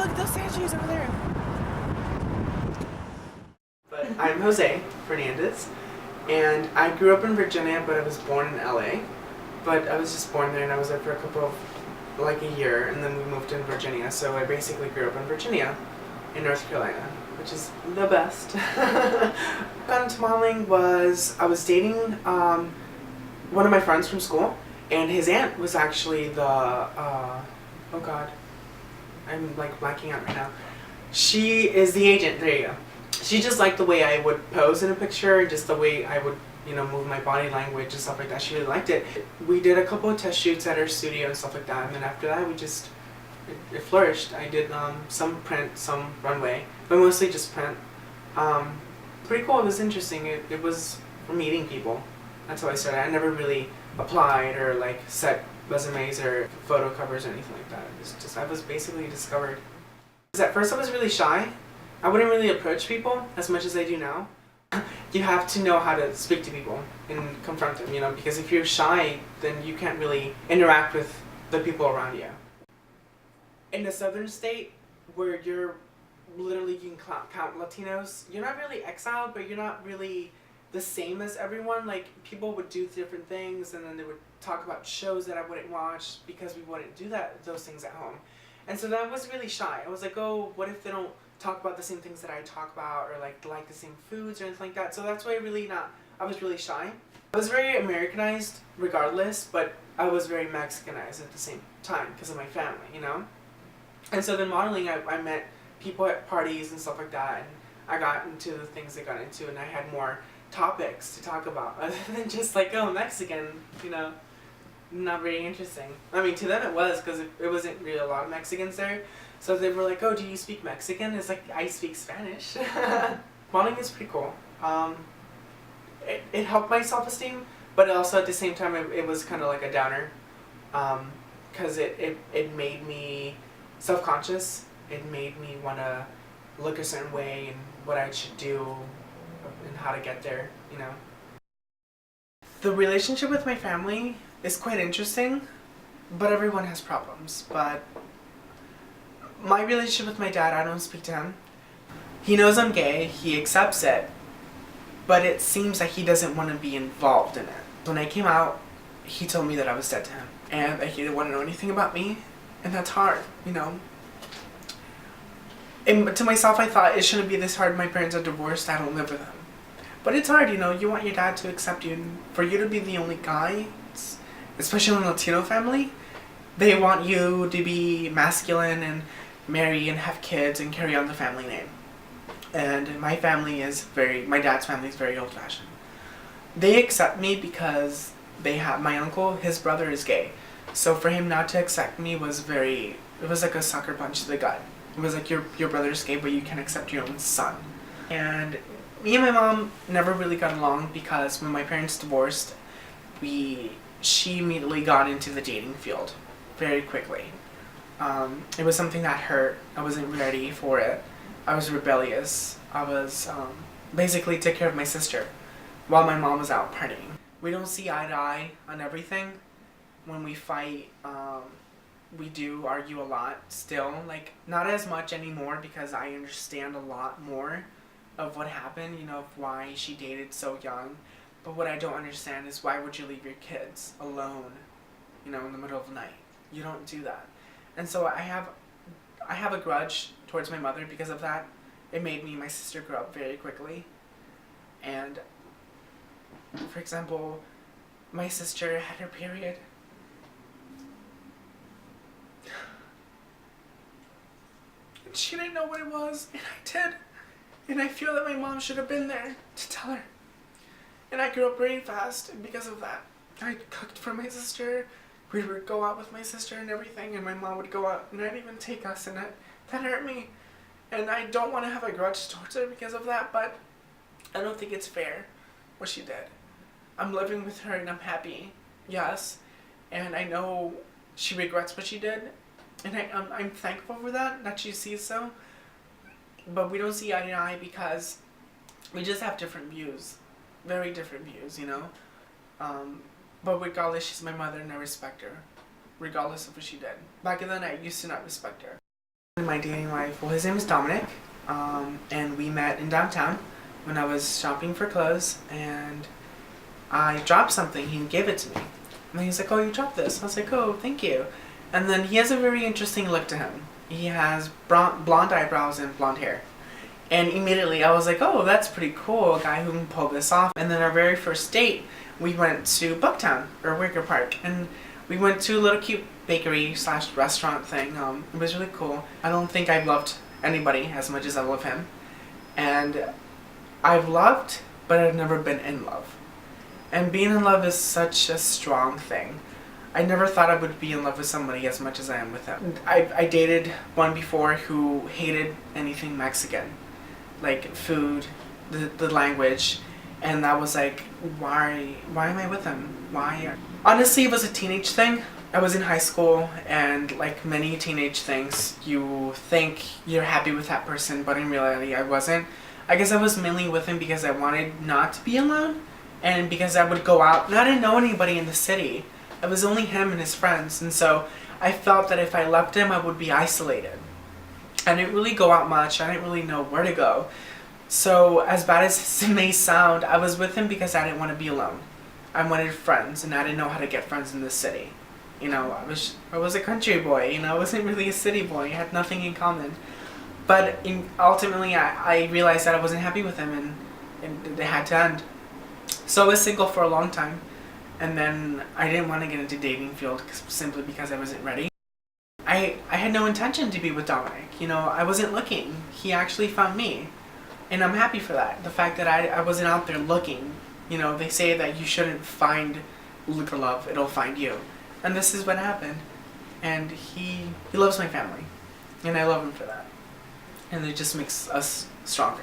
look at those statues over there. But I'm Jose Fernandez, and I grew up in Virginia, but I was born in LA. But I was just born there, and I was there for like a year, and then we moved in Virginia. So I basically grew up in Virginia, in North Carolina, which is the best. Got into modeling was I was dating one of my friends from school, and his aunt was actually the oh god, I'm like blacking out right now. She is the agent. There you go. She just liked the way I would pose in a picture, just the way I would, move my body language and stuff like that. She really liked it. We did a couple of test shoots at her studio and stuff like that, and then after that it flourished. I did some print, some runway, but mostly just print. Pretty cool. It was interesting. It was for meeting people. That's how I started. I never really applied or like set resumes or photo covers or anything like that. It was just, I was basically discovered. Because at first I was really shy. I wouldn't really approach people as much as I do now. You have to know how to speak to people and confront them, because if you're shy, then you can't really interact with the people around you. In the southern state, where you're literally, you can count Latinos, you're not really exiled, but you're not really the same as everyone. Like, people would do different things, and then they would talk about shows that I wouldn't watch because we wouldn't do those things at home. And so that was really shy. I was like, oh, what if they don't talk about the same things that I talk about, or like the same foods or anything like that. So that's why I was really shy. I was very Americanized regardless, but I was very Mexicanized at the same time because of my family, And so then modeling, I met people at parties and stuff like that, and I got into the things I got into, and I had more topics to talk about other than just like, oh, Mexican, not very interesting. I mean, to them it was, because it wasn't really a lot of Mexicans there. So they were like, oh, do you speak Mexican? It's like, I speak Spanish. Modeling is pretty cool. It helped my self-esteem, but also at the same time it was kind of like a downer. Because it made me self-conscious. It made me want to look a certain way and what I should do and how to get there, The relationship with my family is quite interesting, but everyone has problems. But my relationship with my dad, I don't speak to him. He knows I'm gay, he accepts it, but it seems like he doesn't want to be involved in it. When I came out, he told me that I was dead to him, and that he didn't want to know anything about me, and that's hard, And to myself, I thought it shouldn't be this hard. My parents are divorced, I don't live with them. But it's hard, you want your dad to accept you, and for you to be the only guy, especially in a Latino family, they want you to be masculine and marry and have kids and carry on the family name. And my dad's family is very old-fashioned. They accept me because my uncle, his brother is gay. So for him not to accept me it was like a sucker punch to the gut. It was like, your brother's gay, but you can't accept your own son. And me and my mom never really got along because when my parents divorced, she immediately got into the dating field very quickly. It was something that hurt. I wasn't ready for it. I was rebellious. I was basically took care of my sister while my mom was out partying. We don't see eye to eye on everything. When we fight, we do argue a lot still. Like, not as much anymore because I understand a lot more of what happened, of why she dated so young. But what I don't understand is, why would you leave your kids alone, in the middle of the night? You don't do that. And so I have a grudge towards my mother because of that. It made me and my sister grow up very quickly. And, for example, my sister had her period. And she didn't know what it was, and I did. And I feel that my mom should have been there to tell her. And I grew up very fast, and because of that, I cooked for my sister. We would go out with my sister and everything, and my mom would go out and not even take us, and that hurt me. And I don't want to have a grudge towards her because of that, but I don't think it's fair what she did. I'm living with her and I'm happy, yes, and I know she regrets what she did, and I'm thankful for that she sees so, but we don't see eye to eye because we just have different views, very different views, But regardless, she's my mother and I respect her, regardless of what she did. Back then, I used to not respect her. My dating life, well, his name is Dominic, and we met in downtown when I was shopping for clothes, and I dropped something. He gave it to me. And then he's like, oh, you dropped this. I was like, oh, thank you. And then he has a very interesting look to him. He has blonde eyebrows and blonde hair. And immediately I was like, oh, that's pretty cool, a guy who can pull this off. And then our very first date, we went to Bucktown, or Wicker Park, and we went to a little cute bakery / restaurant thing. It was really cool. I don't think I've loved anybody as much as I love him. And I've loved, but I've never been in love. And being in love is such a strong thing. I never thought I would be in love with somebody as much as I am with him. I dated one before who hated anything Mexican. Like food, the language, and that was like, why am I with him? Why? Honestly, it was a teenage thing. I was in high school, and like many teenage things, you think you're happy with that person, but in reality I wasn't. I guess I was mainly with him because I wanted not to be alone, and because I would go out, and I didn't know anybody in the city. It was only him and his friends, and so I felt that if I left him, I would be isolated. I didn't really go out much, I didn't really know where to go. So as bad as it may sound, I was with him because I didn't want to be alone. I wanted friends, and I didn't know how to get friends in the city. You know, I was a country boy, you know, I wasn't really a city boy, I had nothing in common. But ultimately I realized that I wasn't happy with him, and it had to end. So I was single for a long time, and then I didn't want to get into dating field simply because I wasn't ready. I had no intention to be with Dominic, you know, I wasn't looking. He actually found me, and I'm happy for that. The fact that I wasn't out there looking. You know, they say that you shouldn't look for love, it'll find you. And this is what happened. And he loves my family, and I love him for that. And it just makes us stronger.